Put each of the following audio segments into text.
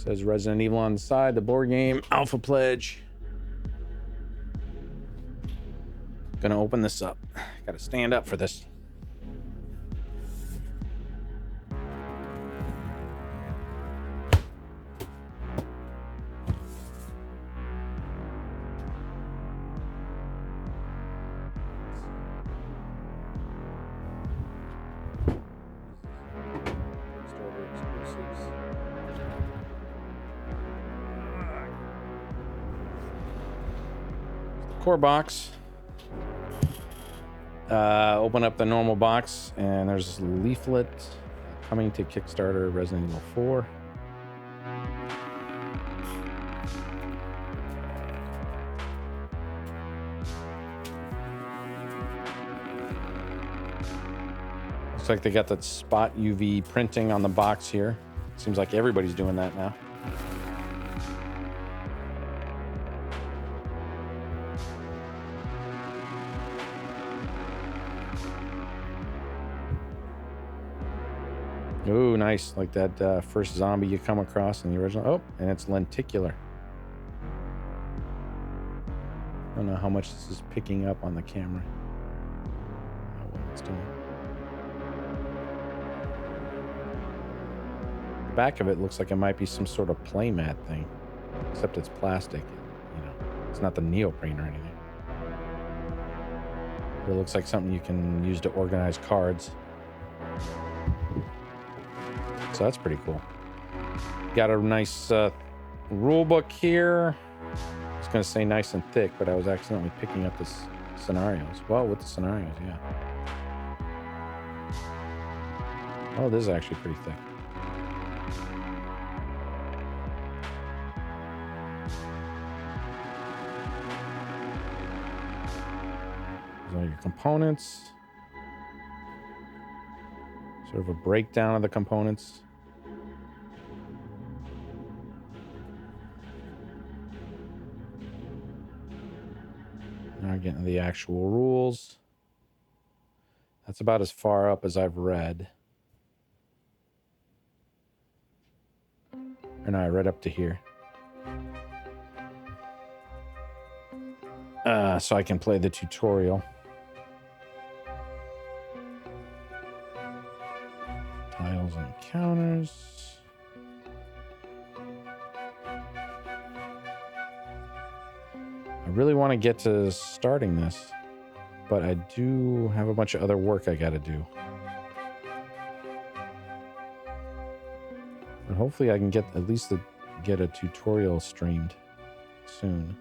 Says Resident Evil on the side, the board game, Alpha Pledge. Gonna open this up. Gotta stand up for this. Kickstarter Exclusives. Core box. Open up the normal box, and there's a leaflet coming to Kickstarter Resident Evil 4. Looks like they got that spot UV printing on the box here. Seems like everybody's doing that now. Ooh, nice. Like that first zombie you come across in the original. Oh, and it's lenticular. I don't know how much this is picking up on the camera. What it's doing. The back of it looks like it might be some sort of playmat thing, except it's plastic. You know, it's not the neoprene or anything. But it looks like something you can use to organize cards. So that's pretty cool. Got a nice rule book here. I was going to say nice and thick, but I was accidentally picking up the scenarios. Well, with the scenarios, yeah. Oh, this is actually pretty thick. These are your components. Sort of a breakdown of the components. Now we're getting to the actual rules. That's about as far up as I've read. Or no, I read up to here. So I can play the tutorial. Tiles and counters. I really want to get to starting this, but I do have a bunch of other work I got to do. But hopefully I can get at least get a tutorial streamed soon.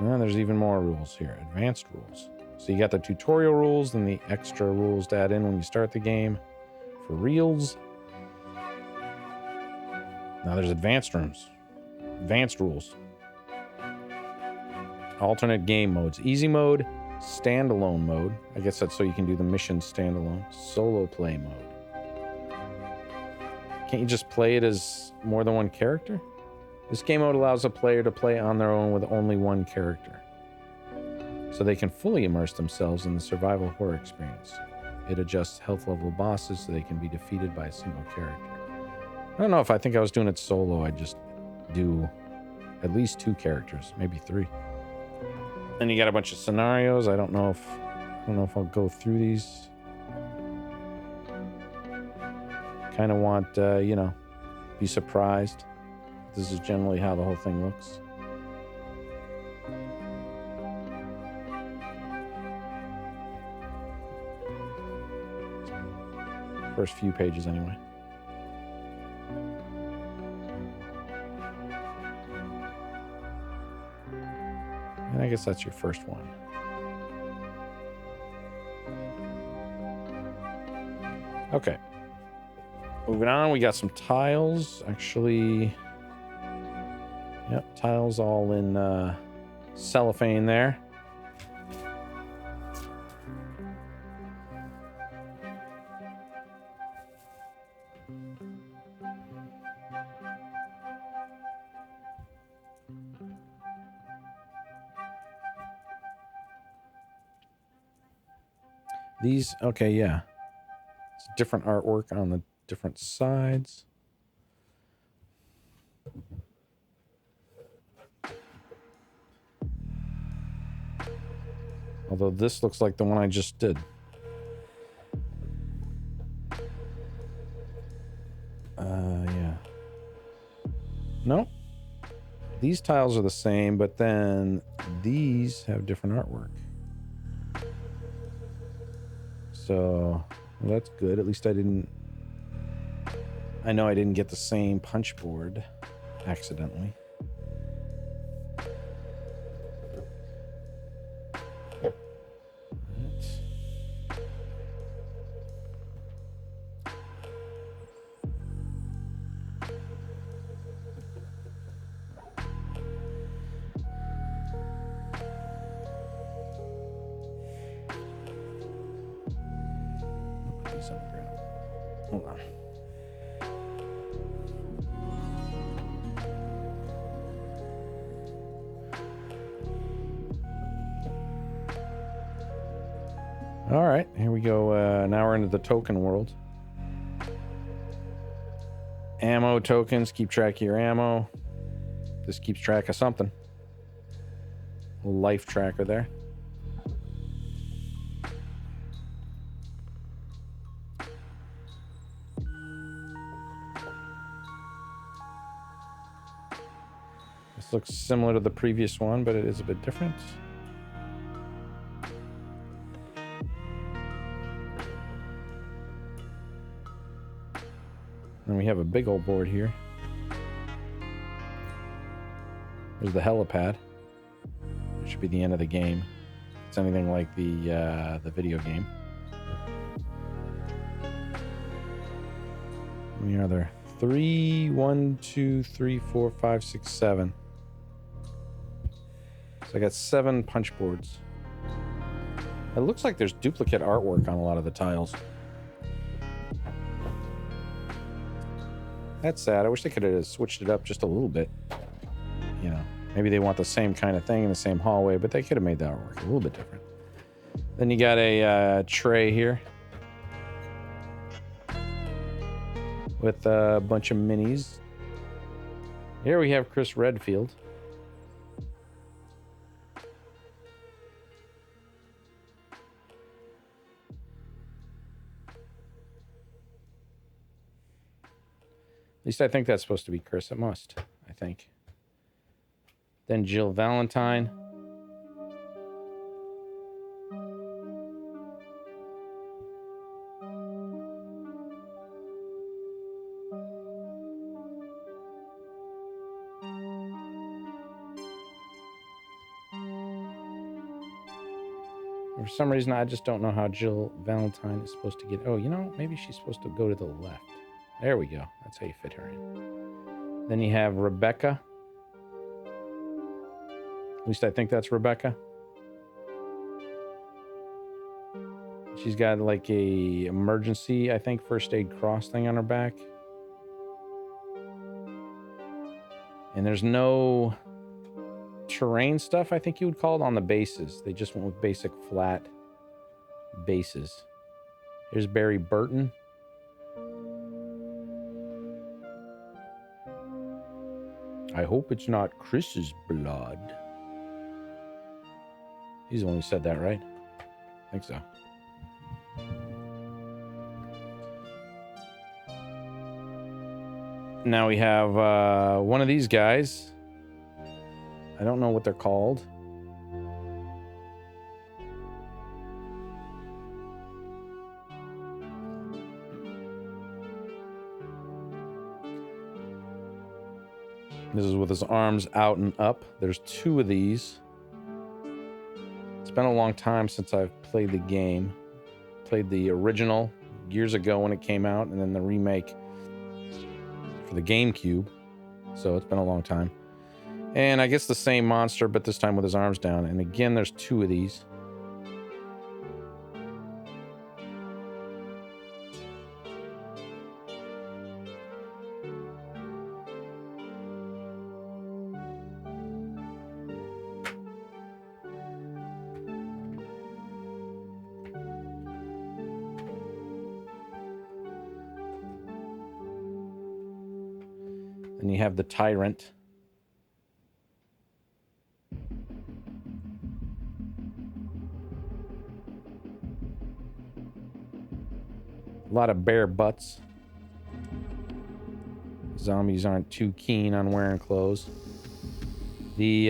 And there's even more rules here, advanced rules. So you got the tutorial rules and the extra rules to add in when you start the game for reals. Now there's advanced rules. Alternate game modes, easy mode, standalone mode. I guess that's so you can do the mission standalone. Solo play mode. Can't you just play it as more than one character? This game mode allows a player to play on their own with only one character, so they can fully immerse themselves in the survival horror experience. It adjusts health level bosses so they can be defeated by a single character. I don't know if I think I was doing it solo. I'd just do at least 2 characters, maybe 3. Then you got a bunch of scenarios. I don't know if I'll go through these. Kind of want, you know, be surprised. This is generally how the whole thing looks. First few pages, anyway. And I guess that's your first one. Okay. Moving on, we got some tiles. Actually, yep, tiles all in cellophane there. These, okay, yeah. It's different artwork on the different sides. Although this looks like the one I just did. Yeah. Nope. These tiles are the same, but then these have different artwork. So, well, that's good. At least I know I didn't get the same punch board accidentally. Hold on. All right, here we go. Now we're into the token world. Ammo tokens, keep track of your ammo. This keeps track of something. A life tracker there. This looks similar to the previous one, but it is a bit different. And we have a big old board here. There's the helipad. It should be the end of the game. If it's anything like the video game. How many are there? 3, 1, 2, 3, 4, 5, 6, 7. So I got 7 punch boards. It looks like there's duplicate artwork on a lot of the tiles. That's sad. I wish they could have switched it up just a little bit. You know, maybe they want the same kind of thing in the same hallway, but they could have made the artwork a little bit different. Then you got a tray here with a bunch of minis. Here we have Chris Redfield. At least I think that's supposed to be Chris. It must, I think. Then Jill Valentine. For some reason, I just don't know how Jill Valentine is supposed to get... Oh, you know, maybe she's supposed to go to the left. There we go. That's how you fit her in. Then you have Rebecca. At least I think that's Rebecca. She's got like a emergency, I think, first aid cross thing on her back. And there's no terrain stuff, I think you would call it, on the bases. They just went with basic flat bases. Here's Barry Burton. I hope it's not Chris's blood. He's the one who said that, right? I think so. Now we have one of these guys. I don't know what they're called. This is with his arms out and up. There's 2 of these. It's been a long time since I've played the game. Played the original years ago when it came out, and then the remake for the GameCube. So it's been a long time. And I guess the same monster, but this time with his arms down. And again, there's 2 of these. And you have the Tyrant. A lot of bare butts. Zombies aren't too keen on wearing clothes. The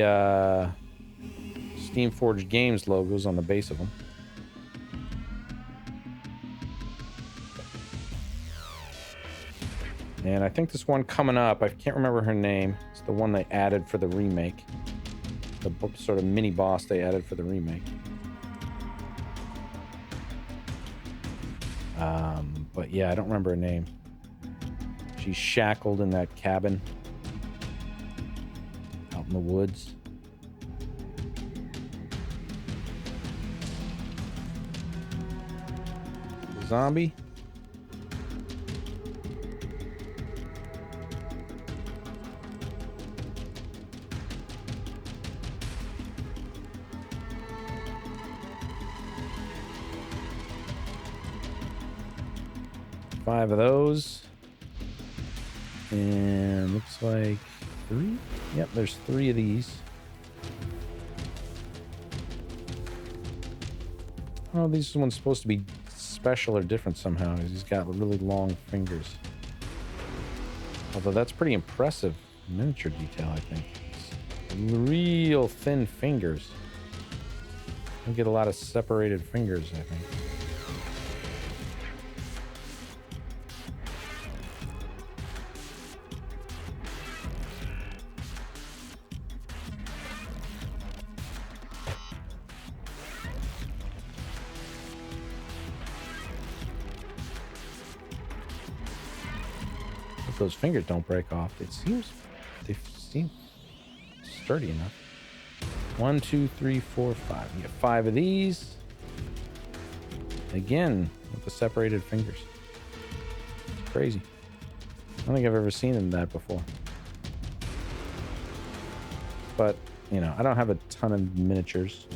Steamforged Games logo's on the base of them. And I think this one coming up, I can't remember her name. It's the one they added for the remake. The sort of mini boss they added for the remake. But yeah, I don't remember her name. She's shackled in that cabin out in the woods. The zombie. Five of those. And looks like 3. Yep, there's 3 of these. Oh, this one's supposed to be special or different somehow. He's got really long fingers. Although that's pretty impressive miniature detail, I think. It's real thin fingers. You get a lot of separated fingers, I think. Those fingers don't break off. They seem sturdy enough. 1, 2, 3, 4, 5. You get 5 of these. Again, with the separated fingers. Crazy. I don't think I've ever seen that before. But, you know, I don't have a ton of miniatures.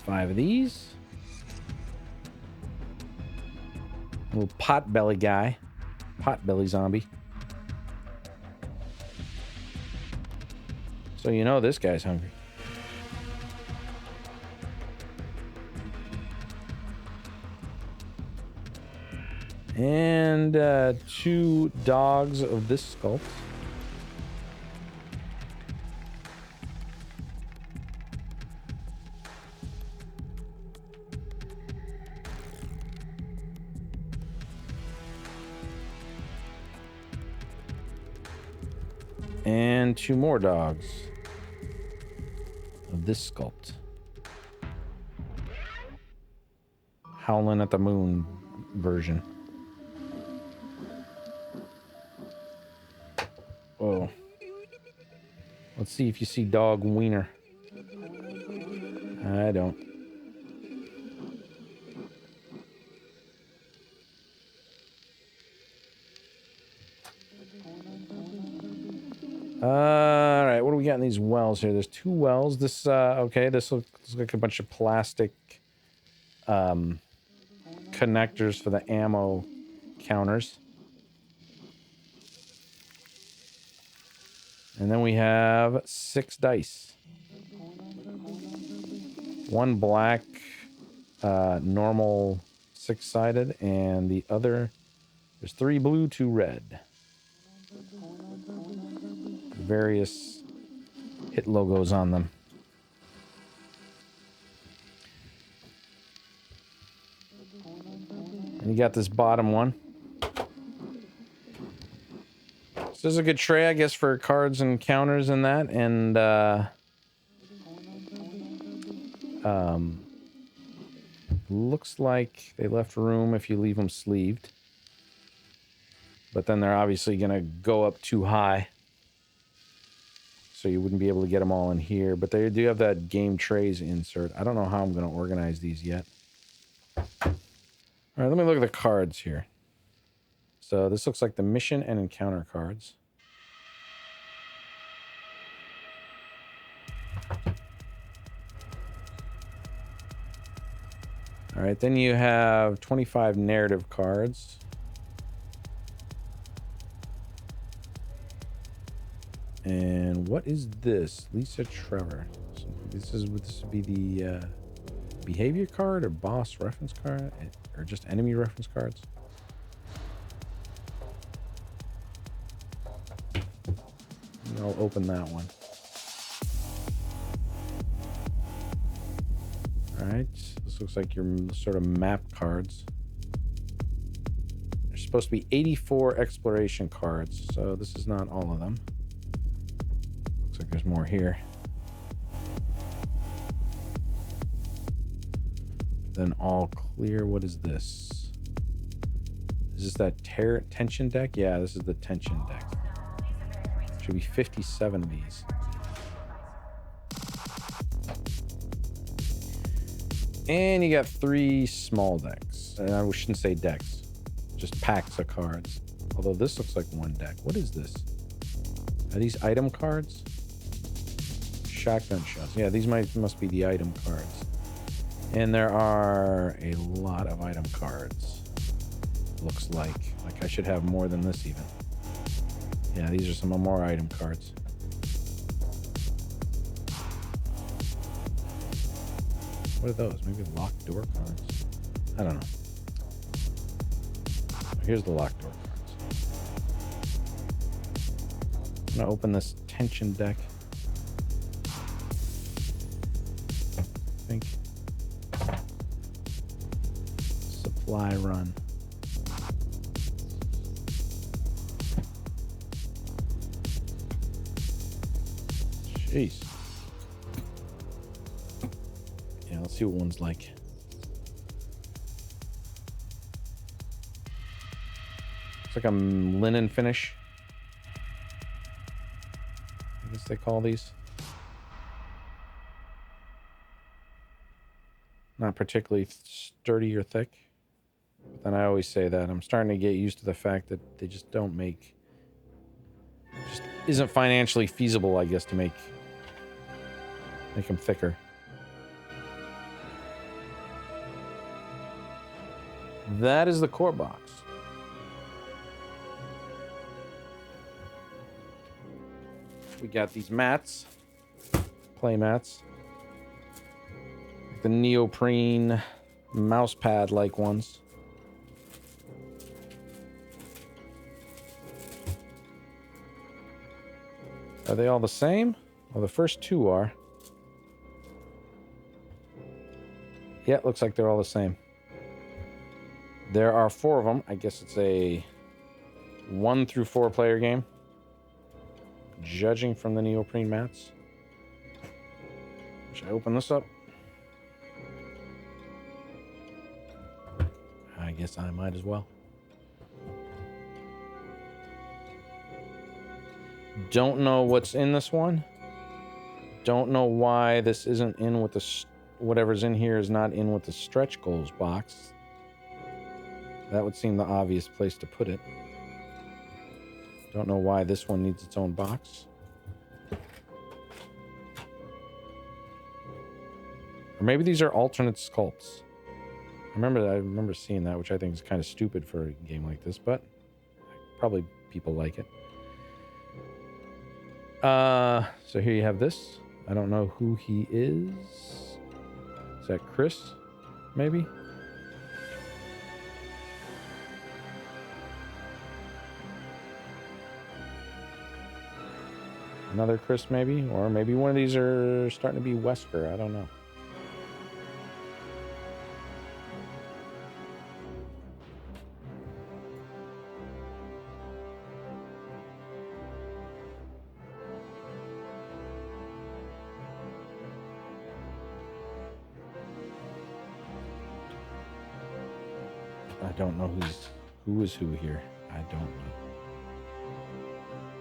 Five of these. Little potbelly guy. Potbelly zombie. So you know this guy's hungry. And 2 dogs of this sculpt. And 2 more dogs of this sculpt. Howling at the Moon version. Whoa. Let's see if you see dog wiener. I don't. All right, what do we got in these wells here? There's 2 wells. This, okay, this looks like a bunch of plastic connectors for the ammo counters. And then we have 6 dice. 1 black, normal 6-sided, and the other, there's 3 blue, 2 red. Various hit logos on them. And you got this bottom one. So this is a good tray, I guess, for cards and counters and that. And looks like they left room if you leave them sleeved. But then they're obviously going to go up too high. So you wouldn't be able to get them all in here. But they do have that Gametrayz insert. I don't know how I'm going to organize these yet. All right, let me look at the cards here. So this looks like the mission and encounter cards. All right, then you have 25 narrative cards. And what is this? Lisa Trevor. So this would be the behavior card or boss reference card or just enemy reference cards. And I'll open that one. All right, this looks like your sort of map cards. There's supposed to be 84 exploration cards, so this is not all of them. Looks like there's more here. Then all clear. What is this? Is this that tension deck? Yeah, this is the tension deck. Should be 57 of these. And you got 3 small decks. And I shouldn't say decks, just packs of cards. Although this looks like one deck. What is this? Are these item cards? Shotgun shells. Yeah, these must be the item cards. And there are a lot of item cards. Looks like I should have more than this even. Yeah, these are some more item cards. What are those? Maybe locked door cards? I don't know. Here's the locked door cards. I'm gonna open this tension deck. I think. Supply run. Jeez. Yeah, let's see what one's like. It's like a linen finish. I guess they call these. Not particularly sturdy or thick. But then I always say that. I'm starting to get used to the fact that they just don't make... Just isn't financially feasible, I guess, to make them thicker. That is the core box. We got these mats, play mats, like the neoprene mouse pad like ones. Are they all the same? Well, the first 2 are. Yeah, it looks like they're all the same. There are 4 of them. I guess it's a 1 through 4 player game. Judging from the neoprene mats. Should I open this up? I guess I might as well. Don't know what's in this one. Don't know why this isn't in with the... Whatever's in here is not in with the stretch goals box. That would seem the obvious place to put it. Don't know why this one needs its own box. Or maybe these are alternate sculpts. I remember seeing that, which I think is kind of stupid for a game like this, but probably people like it. So here you have this. I don't know who he is. Is that Chris? Maybe? Another Chris, maybe? Or maybe one of these are starting to be Wesker. I don't know. I don't know who is who here. I don't know.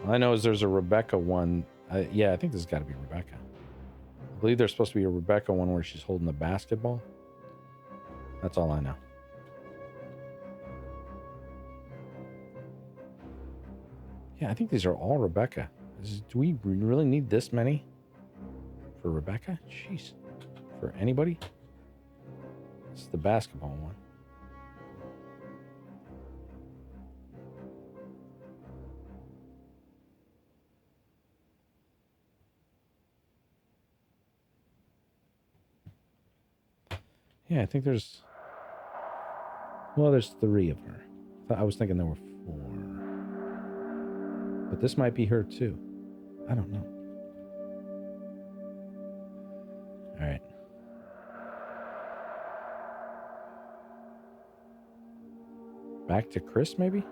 All I know is there's a Rebecca one. Yeah, I think this has got to be Rebecca. I believe there's supposed to be a Rebecca one where she's holding the basketball. That's all I know. Yeah, I think these are all Rebecca. Do we really need this many for Rebecca? Jeez. For anybody? It's the basketball one. Yeah, I think there's... Well, there's 3 of her. I was thinking there were 4. But this might be her too. I don't know. All right. Back to Chris, maybe?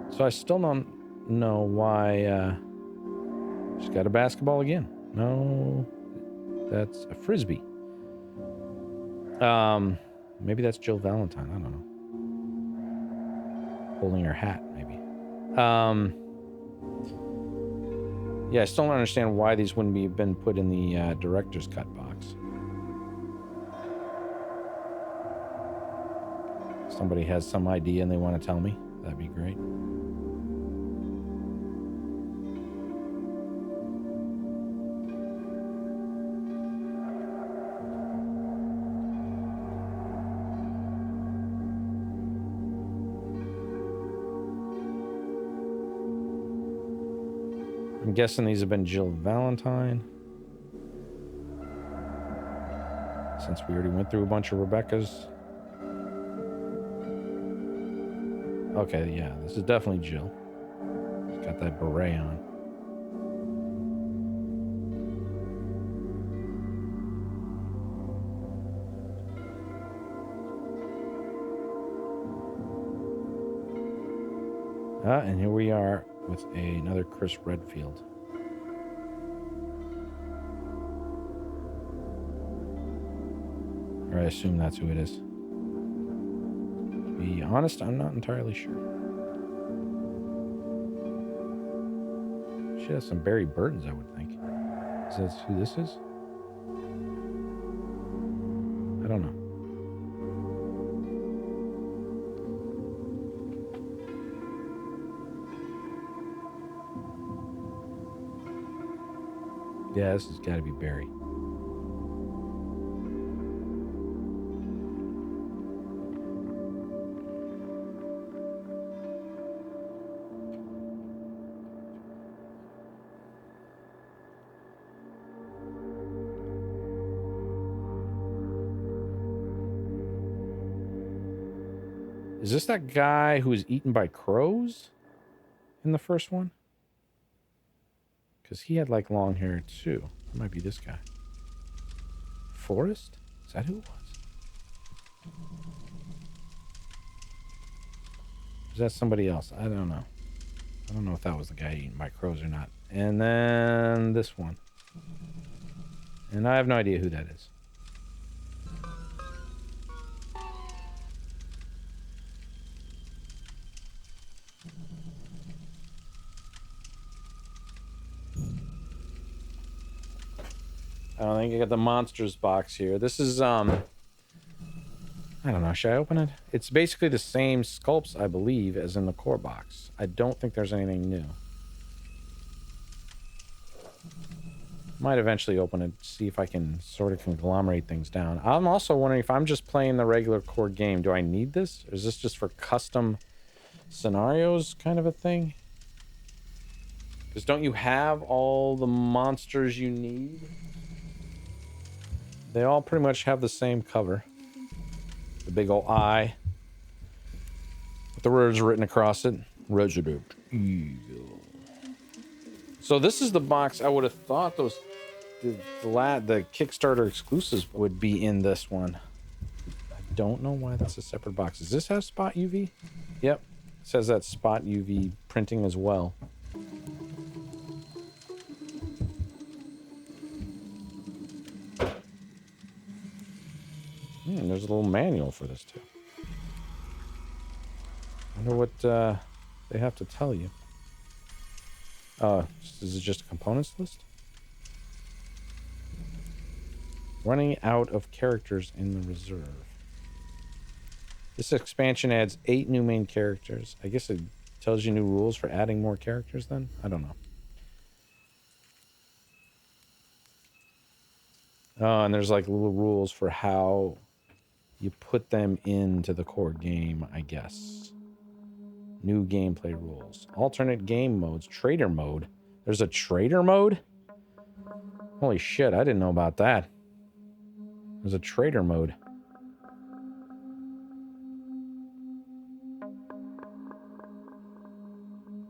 So I still don't know why she's got a basketball again. No, that's a frisbee. Maybe that's Jill Valentine. I don't know. Holding her hat, maybe. Yeah, I still don't understand why these wouldn't be been put in the director's cut box. Somebody has some idea and they want to tell me. That'd be great. I'm guessing these have been Jill Valentine. Since we already went through a bunch of Rebecca's. Okay, yeah, this is definitely Jill. She's got that beret on. And here we are with another Chris Redfield. Or I assume that's who it is. To be honest, I'm not entirely sure. She has some Barry Burtons, I would think. Is that who this is? I don't know. Yeah, this has got to be Barry. Is this that guy who was eaten by crows in the first one? Because he had like long hair too. It might be this guy. Forrest? Is that who it was? Is that somebody else? I don't know. I don't know if that was the guy eaten by crows or not. And then this one. And I have no idea who that is. I don't think I got the monsters box here. This is, I don't know. Should I open it? It's basically the same sculpts, I believe, as in the core box. I don't think there's anything new. Might eventually open it, see if I can sort of conglomerate things down. I'm also wondering if I'm just playing the regular core game, do I need this? Or is this just for custom scenarios kind of a thing? Because don't you have all the monsters you need? They all pretty much have the same cover. The big old eye. With the words written across it. Resident Evil. So this is the box I would have thought those... The Kickstarter exclusives would be in this one. I don't know why that's a separate box. Does this have spot UV? Yep. It says that spot UV printing as well. There's a little manual for this too. I wonder what they have to tell you. Is it just a components list? Running out of characters in the reserve. This expansion adds 8 new main characters. I guess it tells you new rules for adding more characters then? I don't know. Oh, and there's like little rules for how you put them into the core game, I guess. New gameplay rules. Alternate game modes. Trader mode. There's a trader mode? Holy shit, I didn't know about that. There's a trader mode.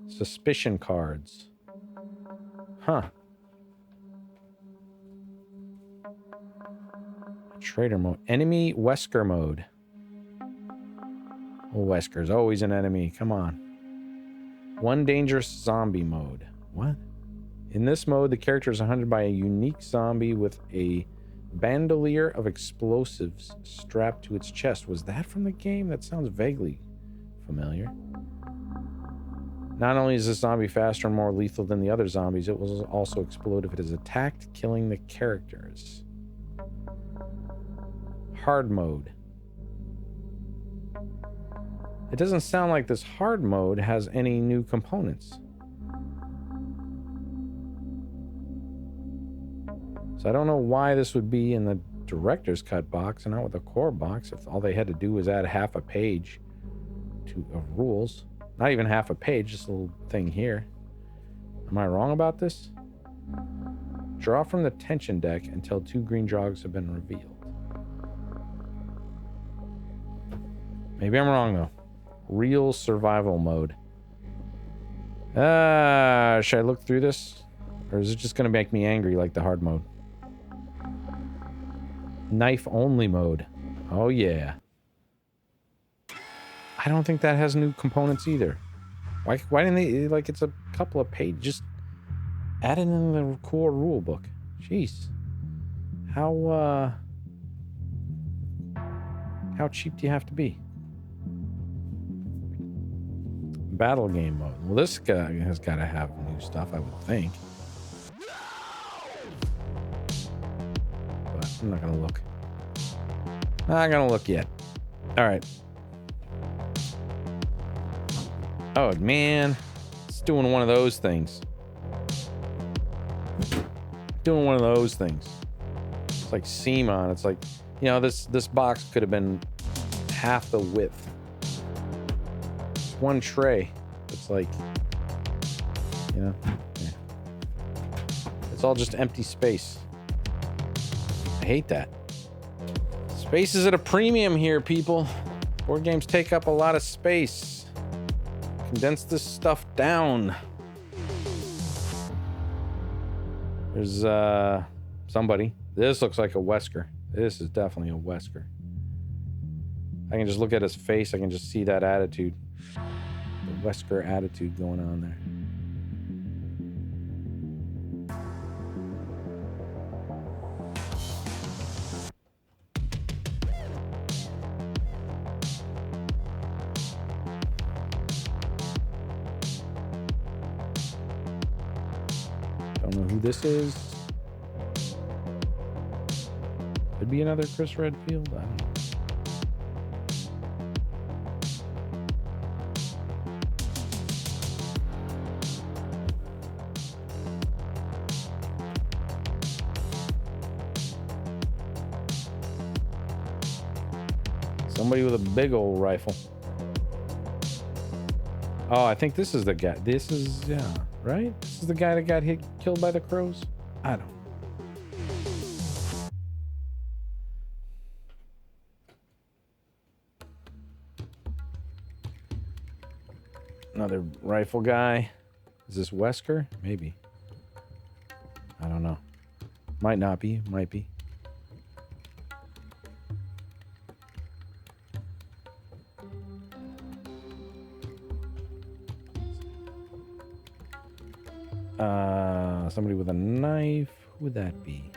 Suspicion cards. Huh. Trader mode. Enemy Wesker mode. Oh, Wesker's always an enemy. Come on. One dangerous zombie mode. What? In this mode, the character is hunted by a unique zombie with a bandolier of explosives strapped to its chest. Was that from the game? That sounds vaguely familiar. Not only is this zombie faster and more lethal than the other zombies, it will also explode if it is attacked, killing the characters. Hard mode. It doesn't sound like this hard mode has any new components. So I don't know why this would be in the director's cut box and not with the core box if all they had to do was add half a page of rules. Not even half a page, just a little thing here. Am I wrong about this? Draw from the tension deck until 2 green dogs have been revealed. Maybe I'm wrong though. Real survival mode. Should I look through this? Or is it just gonna make me angry like the hard mode? Knife only mode. Oh yeah. I don't think that has new components either. Why didn't they, like, it's a couple of pages, just add it in the core rule book. Jeez. How cheap do you have to be? Battle game mode. Well, this guy has got to have new stuff, I would think. But I'm not gonna look. Not gonna look yet. All right. Oh, man. It's doing one of those things. Doing one of those things. It's like CMON. It's like, you know, this box could have been half the width. It's one tray. It's like, you know, yeah. It's all just empty space. I hate that. Space is at a premium here, people. Board games take up a lot of space. Condense this stuff down. There's somebody. This looks like a Wesker. This is definitely a Wesker. I can just look at his face. I can just see that attitude. The Wesker attitude going on there. Don't know who this is. Could be another Chris Redfield. I don't know. Somebody with a big old rifle. Oh, I think this is the guy. This is, yeah, right? This is the guy that got killed by the crows? I don't know. Another rifle guy. Is this Wesker? Maybe. I don't know. Might not be. Might be. Somebody with a knife. Who would that be?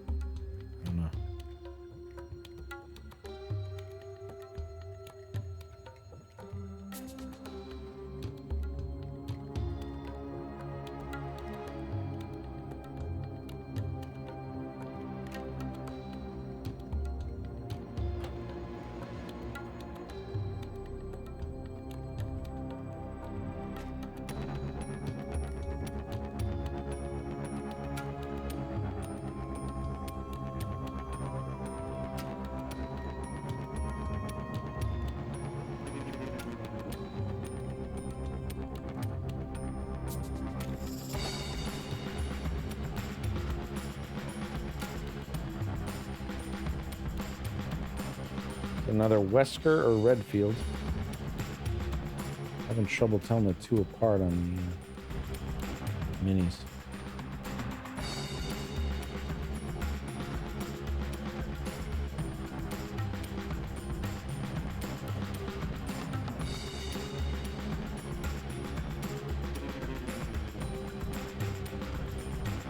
I don't know. another Wesker or Redfield. Having trouble telling the two apart on the minis.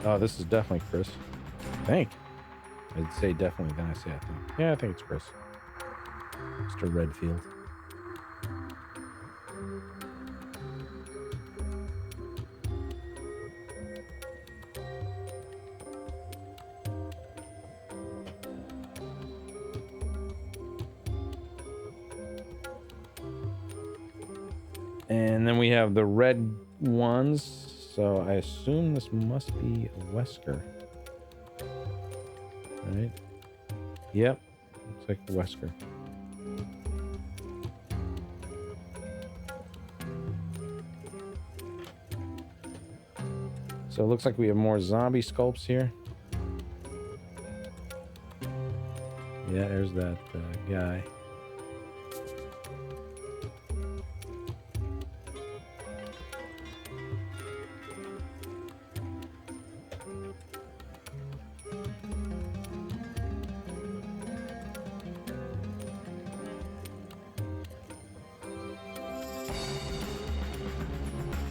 Oh, this is definitely Chris. I think. I'd say definitely, then I say I think. Yeah, I think it's Chris. Mr. Redfield. And then we have the red ones. So I assume this must be a Wesker. Right? Yep. Looks like a Wesker. So it looks like we have more zombie sculpts here. Yeah, there's that guy.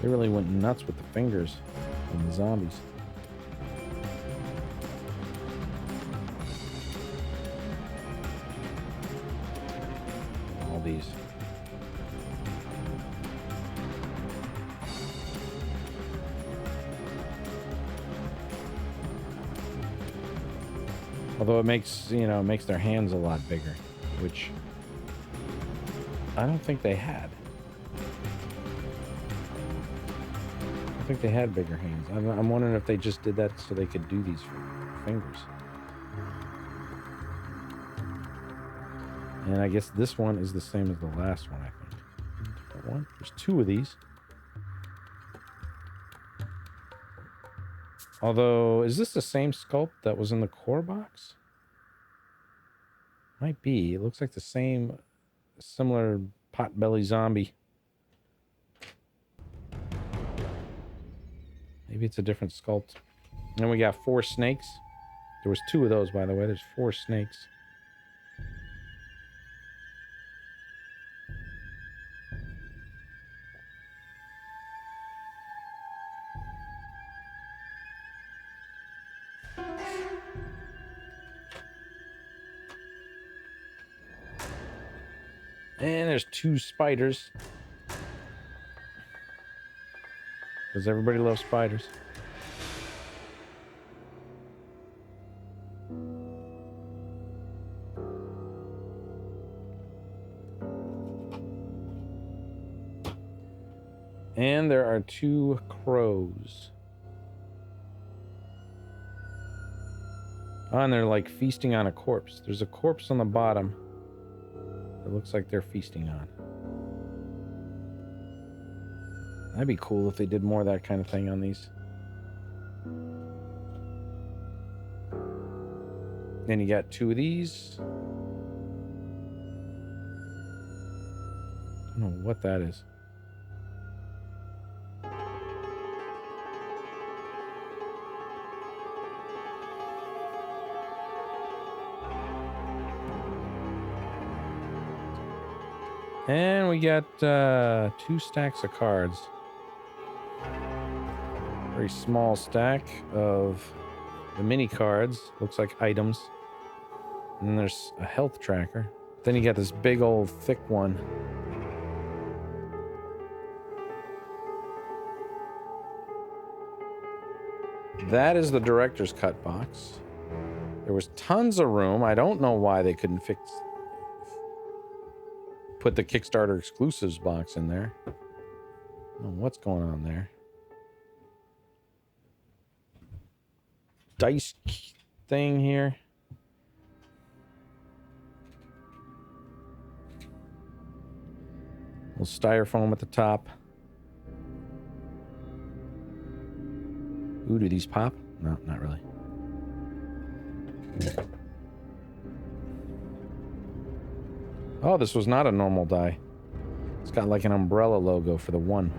They really went nuts with the fingers on the zombies. All these. Although it makes, you know, it makes their hands a lot bigger, which I don't think they had. I think they had bigger hands. I'm wondering if they just did that so they could do these fingers. And I guess this one is the same as the last one, I think. Different one. There's two of these. Although, is this the same sculpt that was in the core box? Might be. It looks like the same, similar potbelly zombie. Maybe it's a different sculpt. And then we got 4 snakes. There was 2 of those, by the way. There's 4 snakes. And there's 2 spiders. Because everybody loves spiders. And there are 2 crows. Oh, and they're like feasting on a corpse. There's a corpse on the bottom. It looks like they're feasting on. That'd be cool if they did more of that kind of thing on these. Then you got 2 of these. I don't know what that is. And we got 2 stacks of cards. Very small stack of the mini cards. Looks like items. And then there's a health tracker. Then you got this big old thick one. That is the director's cut box. There was tons of room. I don't know why they couldn't put the Kickstarter Exclusives box in there. I don't know what's going on there. Dice thing here. Little styrofoam at the top. Ooh, do these pop? No, not really. Oh, this was not a normal die. It's got like an umbrella logo for the 1.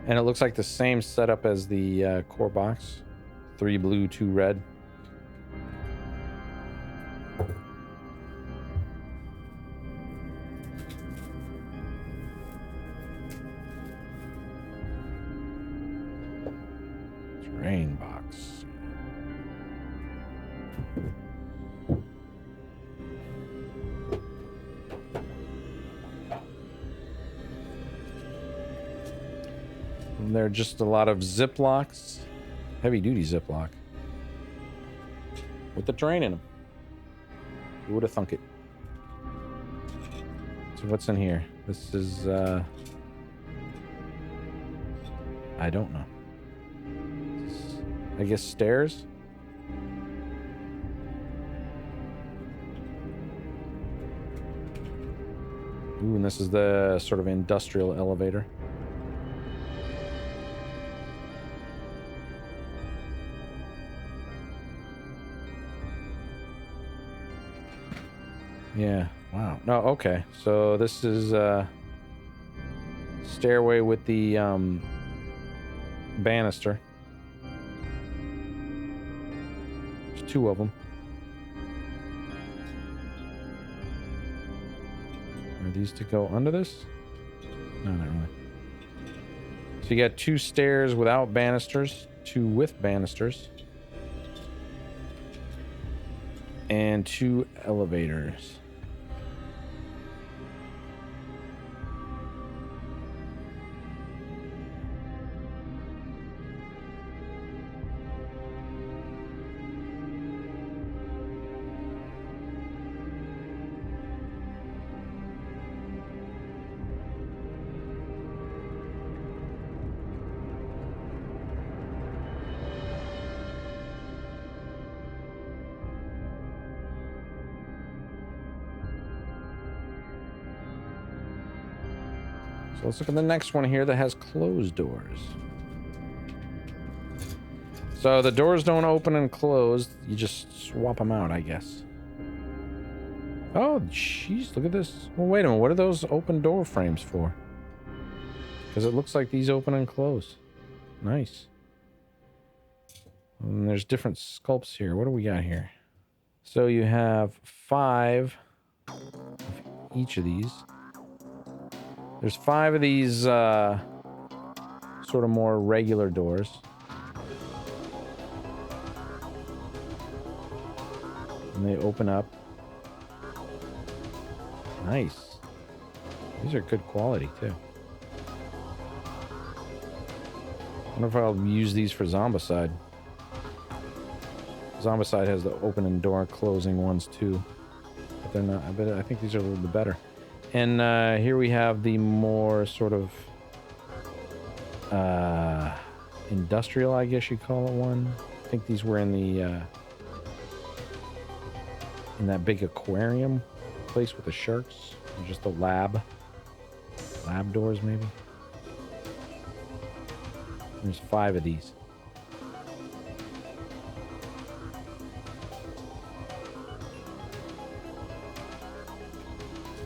And it looks like the same setup as the core box. 3 blue, 2 red. Terrain box. And there are just a lot of Ziplocs. Heavy duty Ziploc. With the terrain in them. Who would have thunk it? So what's in here? This is, I don't know. I guess stairs? Ooh, and this is the sort of industrial elevator. Yeah, wow. No, okay. So this is stairway with the banister. There's 2 of them. Are these to go under this? No, not really. So you got 2 stairs without banisters, 2 with banisters, and 2 elevators. So let's look at the next one here that has closed doors. So the doors don't open and close. You just swap them out, I guess. Oh, jeez, look at this. Well, wait a minute. What are those open door frames for? Because it looks like these open and close. Nice. And there's different sculpts here. What do we got here? So you have 5 of each of these. There's 5 of these sort of more regular doors. And they open up. Nice. These are good quality too. I wonder if I'll use these for Zombicide. Zombicide has the open and door closing ones too. But they're not, I think these are a little bit better. And here we have the more sort of industrial, I guess you'd call it one. I think these were in the in that big aquarium place with the sharks. Or just the lab doors, maybe. There's 5 of these.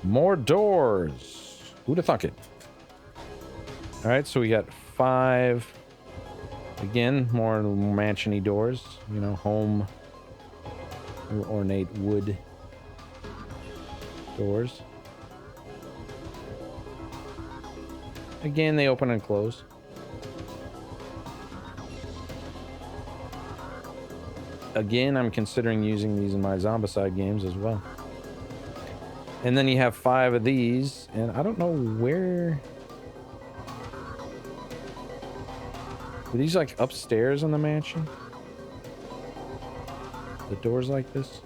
More doors. Who'd have thunk it? All right, so we got 5. Again, more mansion-y doors. You know, home, ornate wood doors. Again, they open and close. Again, I'm considering using these in my Zombicide games as well. And then you have 5 of these, and I don't know where... Are these like upstairs in the mansion? The doors like this?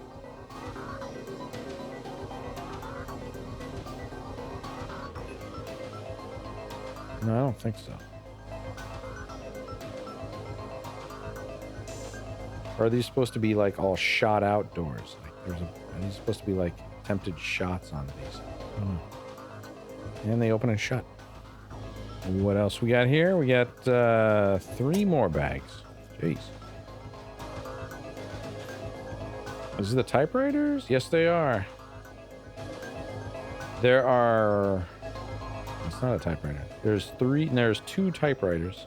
No, I don't think so. Or are these supposed to be like all shot out doors? Like are these supposed to be like attempted shots on these? I don't know. And they open and shut. And what else we got here? We got 3 more bags. Jeez. Is it the typewriters? Yes, they are. There are... It's not a typewriter. There's two typewriters.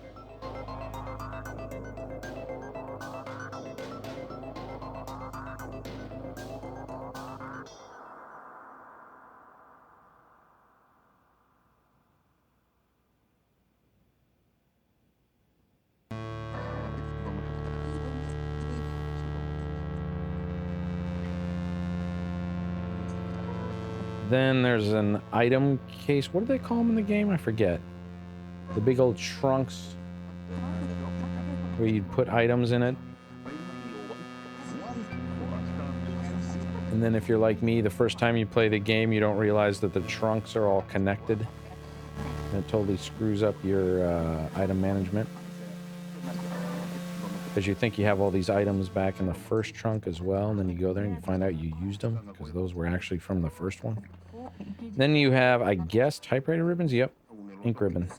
Then there's an item case. What do they call them in the game? I forget. The big old trunks where you'd put items in it. And then if you're like me, the first time you play the game, you don't realize that the trunks are all connected. And it totally screws up your item management. Because you think you have all these items back in the first trunk as well, and then you go there and you find out you used them, because those were actually from the first one. Then you have, I guess, typewriter ribbons? Yep, ink ribbon.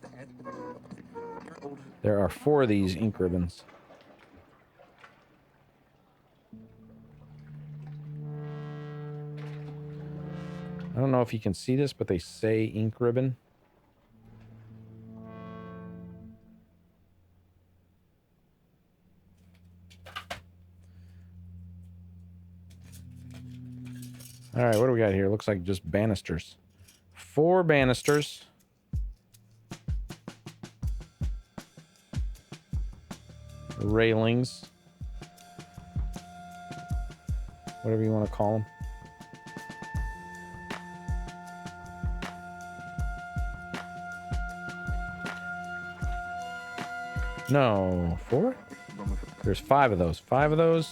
There are 4 of these ink ribbons. I don't know if you can see this, but they say ink ribbon. All right, what do we got here? Looks like just banisters. 4 banisters. Railings. Whatever you want to call them. No, 4? There's 5 of those. 5 of those.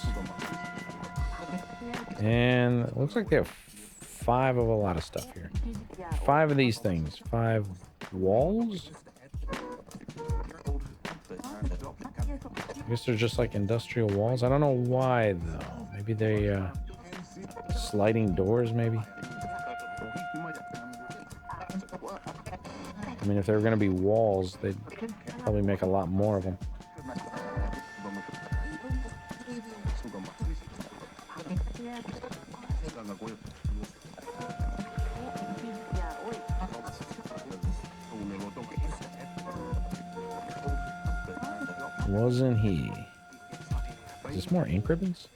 And it looks like they have 5 of a lot of stuff here. 5 of these things. 5 walls? I guess they're just like industrial walls. I don't know why, though. Maybe they, sliding doors, maybe? I mean, if they were going to be walls, they'd probably make a lot more of them. Wasn't he? Is this more ink ribbons?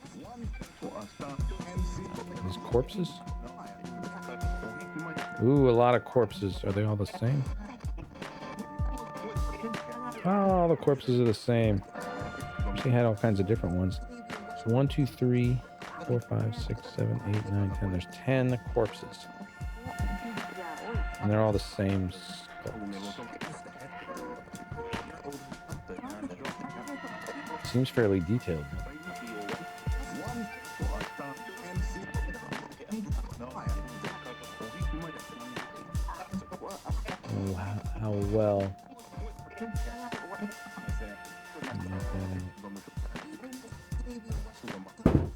These corpses? Ooh, a lot of corpses. Are they all the same? Oh, all the corpses are the same. She had all kinds of different ones. So 1, 2, 3, 4, 5, 6, 7, 8, 9, 10. There's 10 corpses. And they're all the same sculpts. Seems fairly detailed. Oh, how well.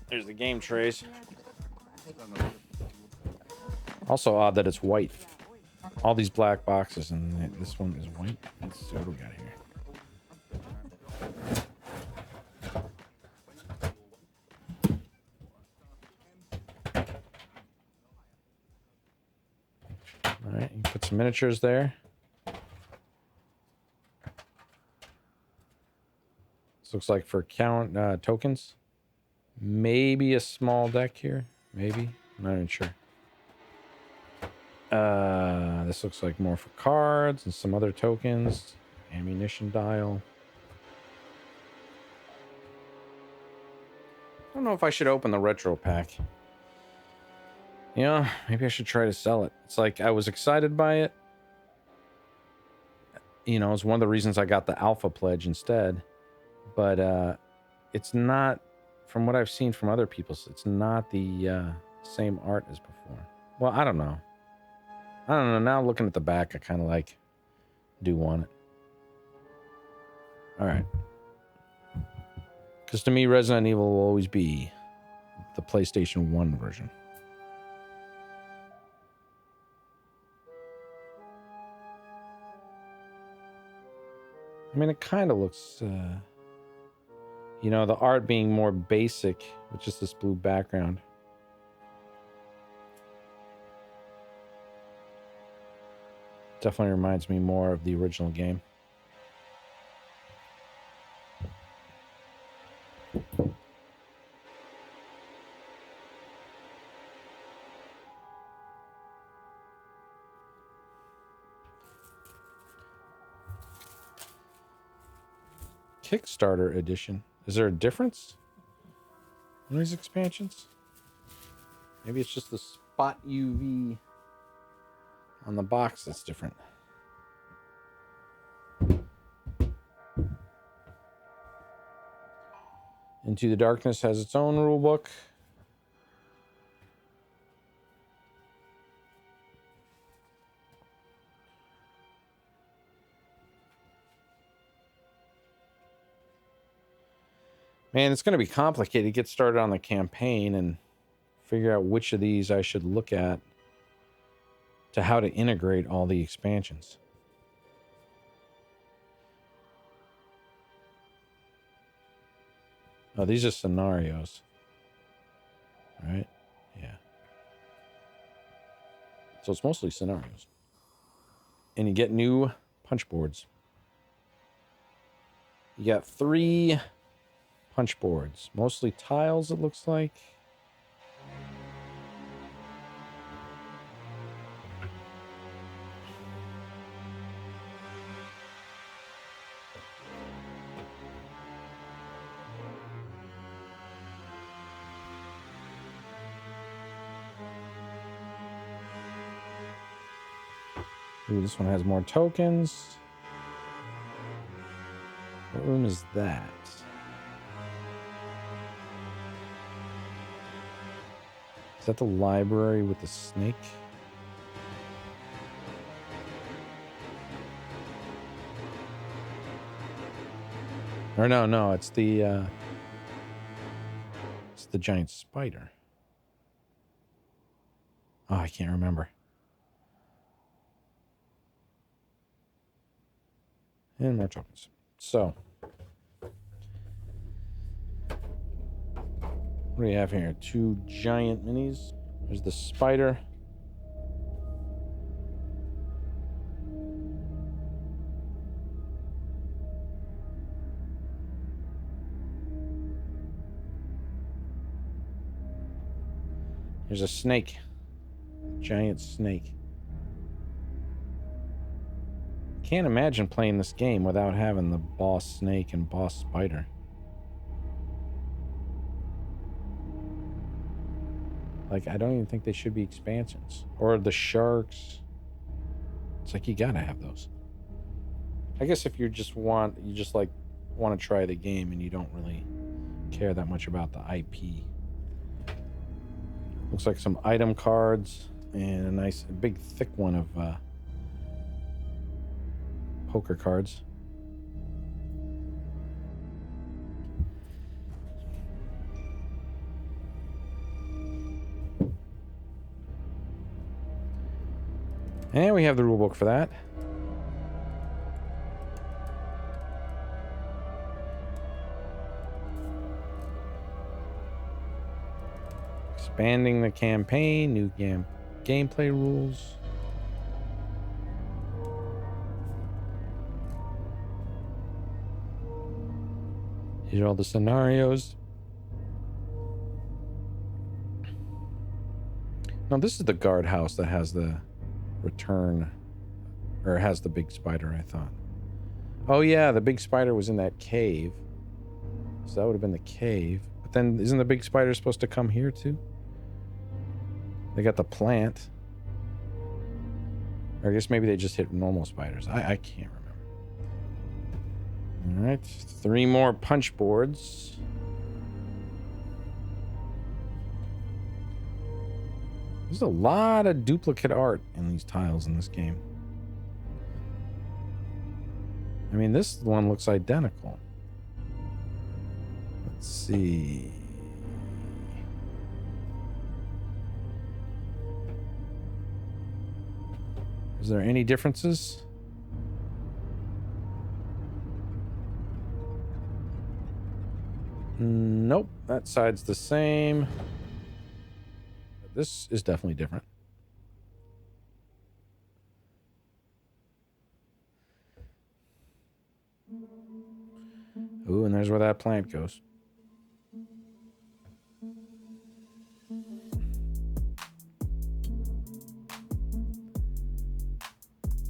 There's the Gametrayz. Also odd that it's white. All these black boxes and this one is white. Let's see what we got here. Alright, you put some miniatures there. This looks like for count tokens. Maybe a small deck here. Maybe. I'm not even sure. This looks like more for cards and some other tokens. Ammunition dial. I don't know if I should open the retro pack. You know, maybe I should try to sell it. It's like I was excited by it. You know, it's one of the reasons I got the alpha pledge instead. But it's not, from what I've seen from other people, it's not the same art as before. Well, I don't know. I don't know. Now looking at the back, I kind of do want it. All right. Because to me, Resident Evil will always be the PlayStation 1 version. I mean, it kind of looks... You know, the art being more basic with just this blue background. Definitely reminds me more of the original game. Kickstarter edition. Is there a difference in these expansions? Maybe it's just the spot UV on the box that's different. Into the Darkness has its own rule book. Man, it's going to be complicated to get started on the campaign and figure out which of these I should look at to how to integrate all the expansions. Oh, these are scenarios. Right? Yeah. So it's mostly scenarios. And you get new punchboards. You got 3 punchboards. Mostly tiles, it looks like. Ooh, this one has more tokens. What room is that? Is that the library with the snake? Or no, it's the giant spider. Oh, I can't remember. And more tokens. So, what do we have here? 2 giant minis. There's the spider. There's a snake. Giant snake. Can't imagine playing this game without having the boss snake and boss spider. Like, I don't even think they should be expansions. Or the sharks. It's like, you gotta have those. I guess if you just want to try the game and you don't really care that much about the IP. Looks like some item cards and a nice big thick one of poker cards. And we have the rulebook for that. Expanding the campaign, new gameplay rules. These are all the scenarios. Now this is the guardhouse that has the return, or has the big spider, I thought. Oh yeah, the big spider was in that cave. So that would have been the cave. But then isn't the big spider supposed to come here too? They got the plant. Or I guess maybe they just hit normal spiders. I can't remember. All right, 3 more punch boards. There's a lot of duplicate art in these tiles in this game. I mean, this one looks identical. Let's see. Is there any differences? Nope, that side's the same. This is definitely different. Ooh, and there's where that plant goes.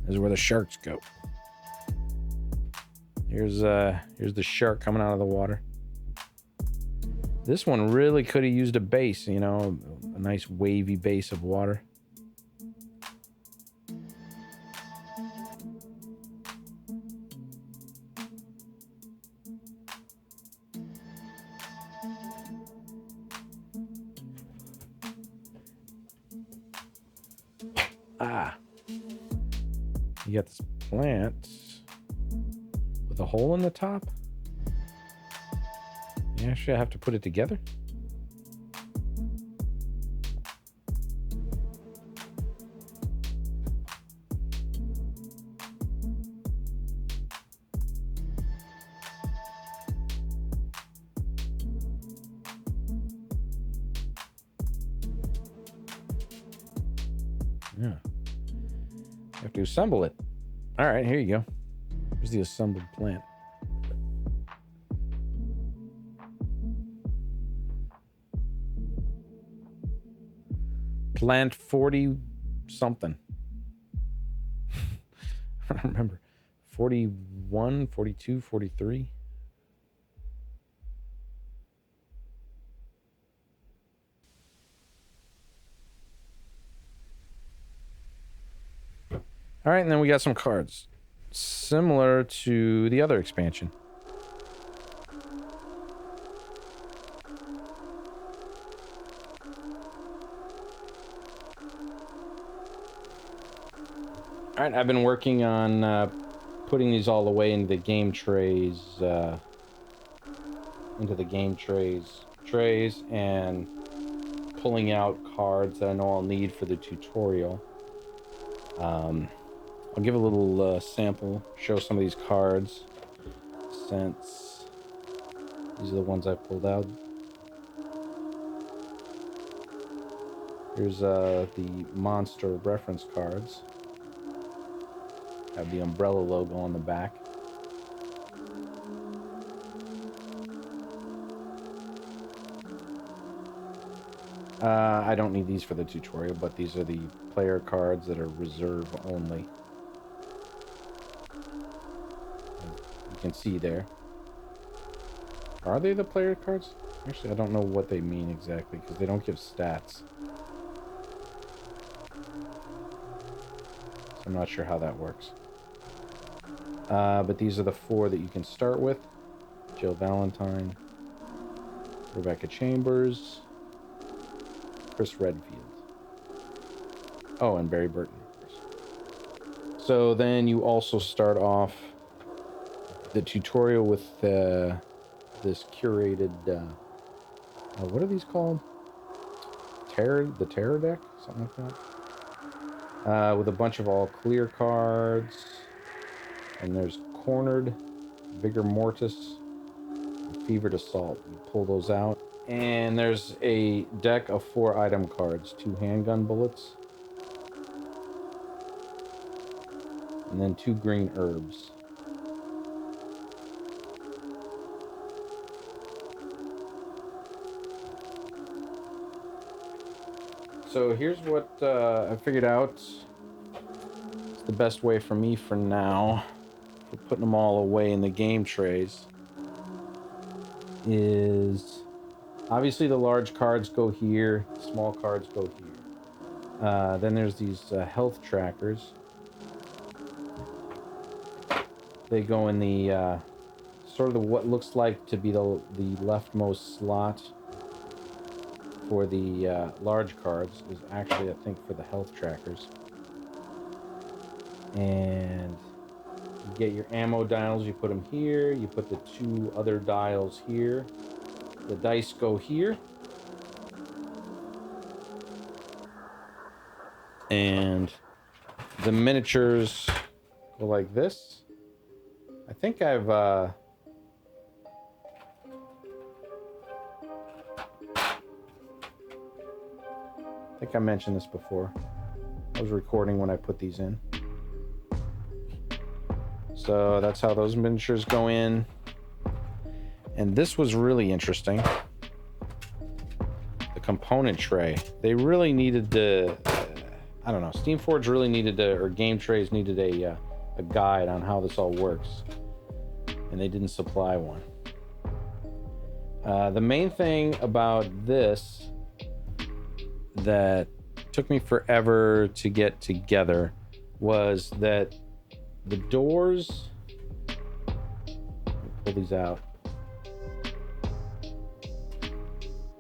There's where the sharks go. Here's the shark coming out of the water. This one really could have used a base, you know, a nice wavy base of water. Ah. You got this plant with a hole in the top. You actually have to put it together. Yeah. You have to assemble it. All right, here you go. Here's the assembled plant. Plant 40 something. I don't remember. 41, 42, 43. All right, and then we got some cards. Similar to the other expansion. All right, I've been working on putting these all away into the Gametrayz, trays, and pulling out cards that I know I'll need for the tutorial. I'll give a little sample, show some of these cards, since these are the ones I pulled out. Here's the monster reference cards. Have the umbrella logo on the back. I don't need these for the tutorial, but these are the player cards that are reserve only. You can see there. Are they the player cards? Actually, I don't know what they mean exactly, because they don't give stats. So I'm not sure how that works. But these are the 4 that you can start with. Jill Valentine, Rebecca Chambers, Chris Redfield. Oh, and Barry Burton, of course. So then you also start off the tutorial with this curated, what are these called? The Terror deck? Something like that. With a bunch of all clear cards. And there's Cornered, Vigor Mortis, and Fevered Assault. You pull those out. And there's a deck of 4 item cards. 2 handgun bullets. And then 2 green herbs. So here's what I figured out. It's the best way for me for now, for putting them all away in the Gametrayz, is obviously the large cards go here, small cards go here. Then there's these health trackers. They go in the sort of what looks like to be the leftmost slot. For the large cards is actually, I think, for the health trackers. And you get your ammo dials, you put them here, you put the 2 other dials here. The dice go here. And the miniatures go like this. I think I've I think I mentioned this before. I was recording when I put these in. So that's how those miniatures go in. And this was really interesting. The component tray. They really needed to, I don't know, Steamforged really needed to, or Gametrayz needed a guide on how this all works. And they didn't supply one. The main thing about this that took me forever to get together was that the doors, let me pull these out.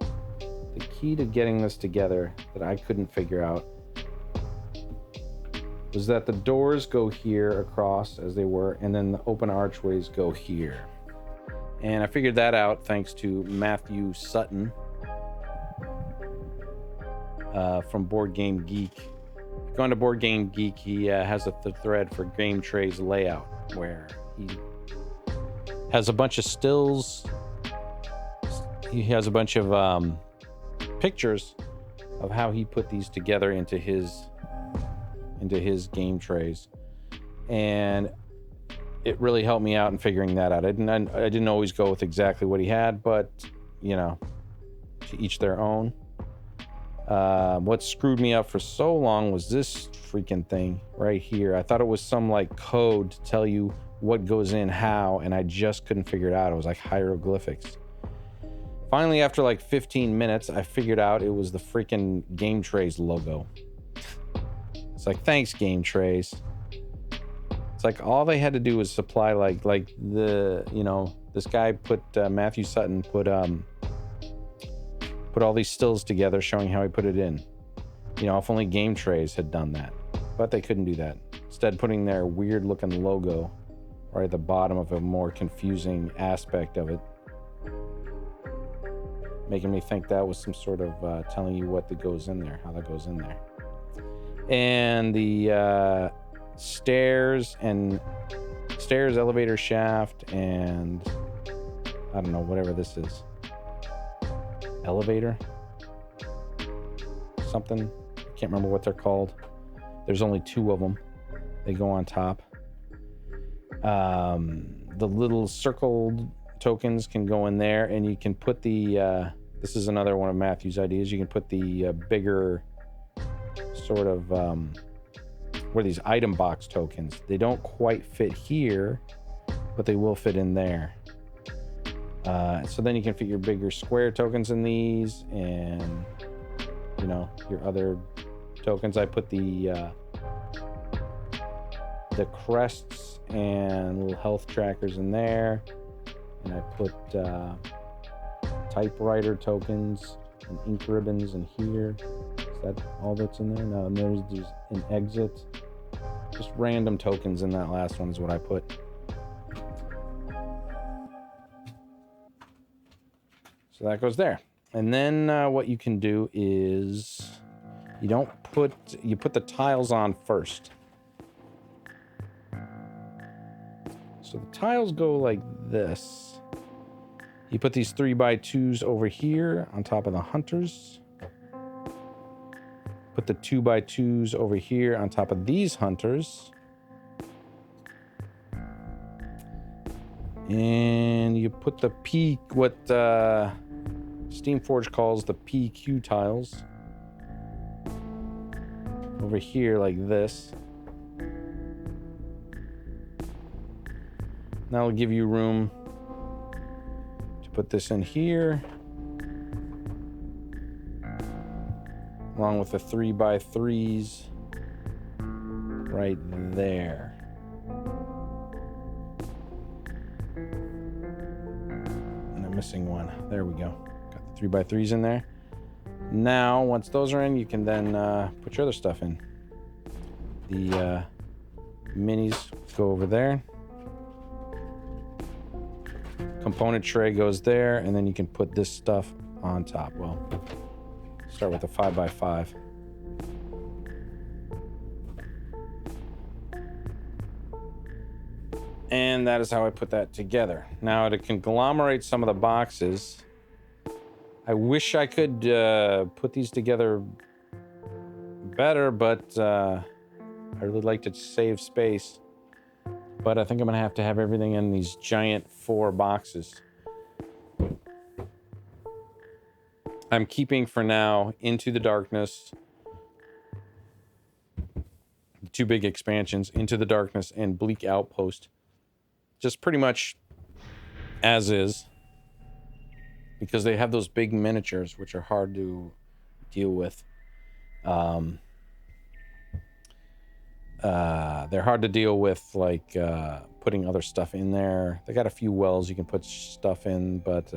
The key to getting this together that I couldn't figure out was that the doors go here across as they were, and then the open archways go here. And I figured that out thanks to Matthew Sutton from Board Game Geek. Going to Board Game Geek, he has a thread for Gametrayz layout where he has a bunch of stills. He has a bunch of pictures of how he put these together into his Gametrayz, and it really helped me out in figuring that out. I didn't always go with exactly what he had, but you know, to each their own. What screwed me up for so long was this freaking thing right here. I thought it was some like code to tell you what goes in how, and I just couldn't figure it out. It was like hieroglyphics. Finally, after like 15 minutes, I figured out it was the freaking Gametrayz logo. It's like, thanks, Gametrayz. It's like all they had to do was supply like the, you know, this guy put Matthew Sutton put all these stills together showing how he put it in. You know, if only Gametrayz had done that, but they couldn't do that. Instead, putting their weird looking logo right at the bottom of a more confusing aspect of it, making me think that was some sort of telling you what that goes in there, how that goes in there. And the stairs, elevator shaft, and I don't know, whatever this is. Elevator? Something. I can't remember what they're called. There's only 2 of them. They go on top. The little circled tokens can go in there, and you can put the, this is another one of Matthew's ideas, you can put the bigger sort of, where these item box tokens, they don't quite fit here, but they will fit in there. So then you can fit your bigger square tokens in these, and you know, your other tokens. I put the crests and little health trackers in there, and I put typewriter tokens and ink ribbons in here. Is that all that's in there? No, and there's an exit. Just random tokens in that last one is what I put. So that goes there. And then what you can do is you put the tiles on first. So the tiles go like this. You put these 3x2s over here on top of the hunters. Put the 2x2s over here on top of these hunters. And you put the what Steamforged calls the PQ tiles over here like this. That'll give you room to put this in here, along with the 3x3s right there. And I'm missing one. There we go. Got the 3x3s in there. Now, once those are in, you can then put your other stuff in. The minis go over there. Component tray goes there, and then you can put this stuff on top. Well, start with a 5x5. And that is how I put that together. Now, to conglomerate some of the boxes, I wish I could put these together better, but I really like to save space. But I think I'm gonna have to have everything in these giant 4 boxes. I'm keeping for now Into the Darkness, the 2 big expansions, Into the Darkness and Bleak Outpost, just pretty much as is, because they have those big miniatures which are hard to deal with. They're hard to deal with, like putting other stuff in there. They got a few wells you can put stuff in, but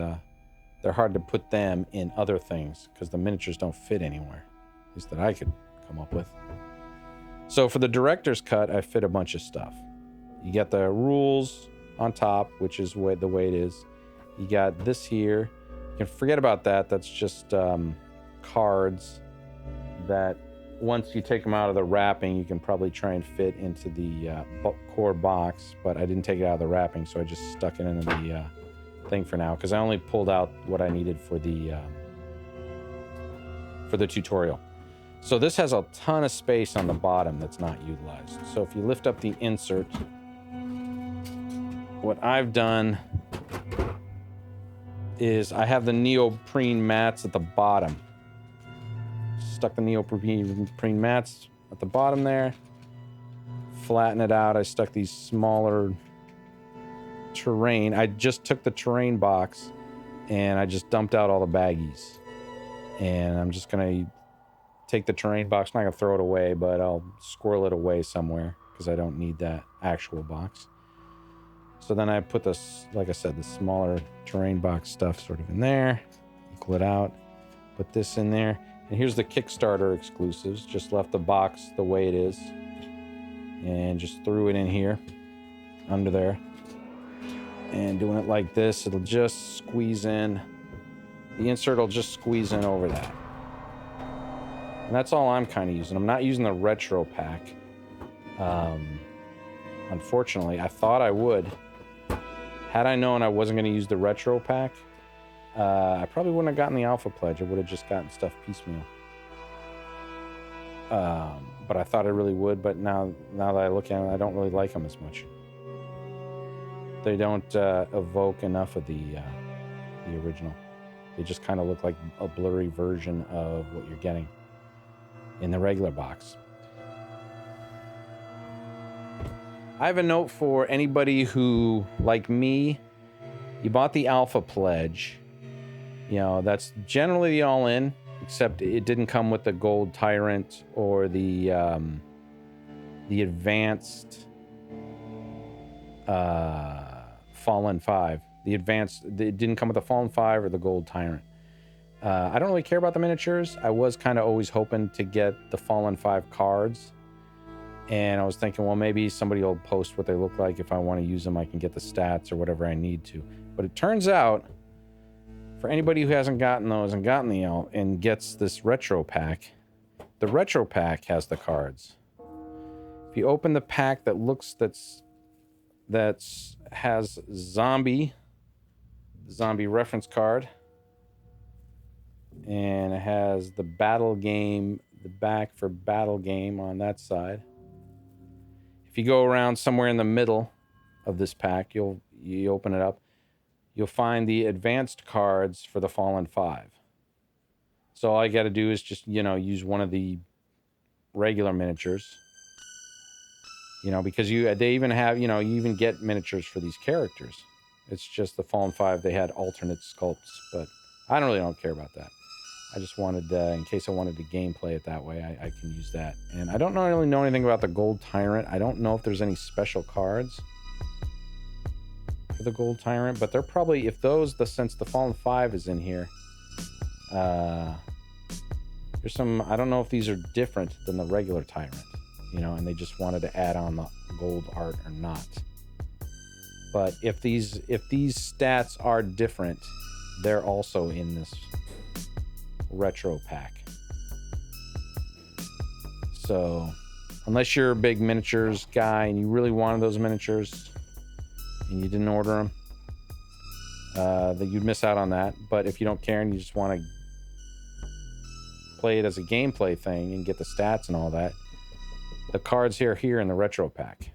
they're hard to put them in other things because the miniatures don't fit anywhere, at least that I could come up with. So for the director's cut, I fit a bunch of stuff. You got the rules on top, which is the way it is. You got this here. You can forget about that. That's just cards that once you take them out of the wrapping, you can probably try and fit into the core box, but I didn't take it out of the wrapping, so I just stuck it into the thing for now, because I only pulled out what I needed for the tutorial. So this has a ton of space on the bottom that's not utilized. So if you lift up the insert, what I've done is I have the neoprene mats at the bottom. Stuck the neoprene mats at the bottom there. Flatten it out. I stuck these smaller terrain. I just took the terrain box and I just dumped out all the baggies. And I'm just going to take the terrain box. I'm not going to throw it away, but I'll squirrel it away somewhere because I don't need that actual box. So then I put this, like I said, the smaller terrain box stuff sort of in there. Equal it out. Put this in there. And here's the Kickstarter exclusives. Just left the box the way it is. And just threw it in here. Under there. And doing it like this, it'll just squeeze in. The insert will just squeeze in over that. And that's all I'm kind of using. I'm not using the retro pack. Unfortunately, I thought I would. Had I known I wasn't going to use the retro pack, I probably wouldn't have gotten the alpha pledge. I would have just gotten stuff piecemeal. But I thought I really would. But now that I look at them, I don't really like them as much. They don't evoke enough of the original. They just kind of look like a blurry version of what you're getting in the regular box. I have a note for anybody who, like me, you bought the alpha pledge. You know, that's generally the all-in, except it didn't come with the Gold Tyrant or the advanced Fallen 5. It didn't come with the Fallen 5 or the Gold Tyrant. I don't really care about the miniatures. I was kind of always hoping to get the Fallen 5 cards. And I was thinking, well, maybe somebody will post what they look like. If I want to use them, I can get the stats or whatever I need to. But it turns out, for anybody who hasn't gotten those and gotten the and gets this retro pack, the retro pack has the cards. If you open the pack that has zombie reference card, and it has the battle game, the back for battle game on that side. If you go around somewhere in the middle of this pack, you open it up, you'll find the advanced cards for the Fallen 5. So all you got to do is just, use one of the regular miniatures. Because they even have, you even get miniatures for these characters. It's just the Fallen 5, they had alternate sculpts, but I don't care about that. I just wanted, in case I wanted to gameplay it that way, I can use that. And I don't really know anything about the Gold Tyrant. I don't know if there's any special cards for the Gold Tyrant, but they're probably, since the Fallen 5 is in here, there's some, I don't know if these are different than the regular Tyrant, and they just wanted to add on the gold art or not. But if these stats are different, they're also in this retro pack. So unless you're a big miniatures guy and you really wanted those miniatures and you didn't order them, that you'd miss out on that. But if you don't care and you just want to play it as a gameplay thing and get the stats and all that, the cards here in the retro pack.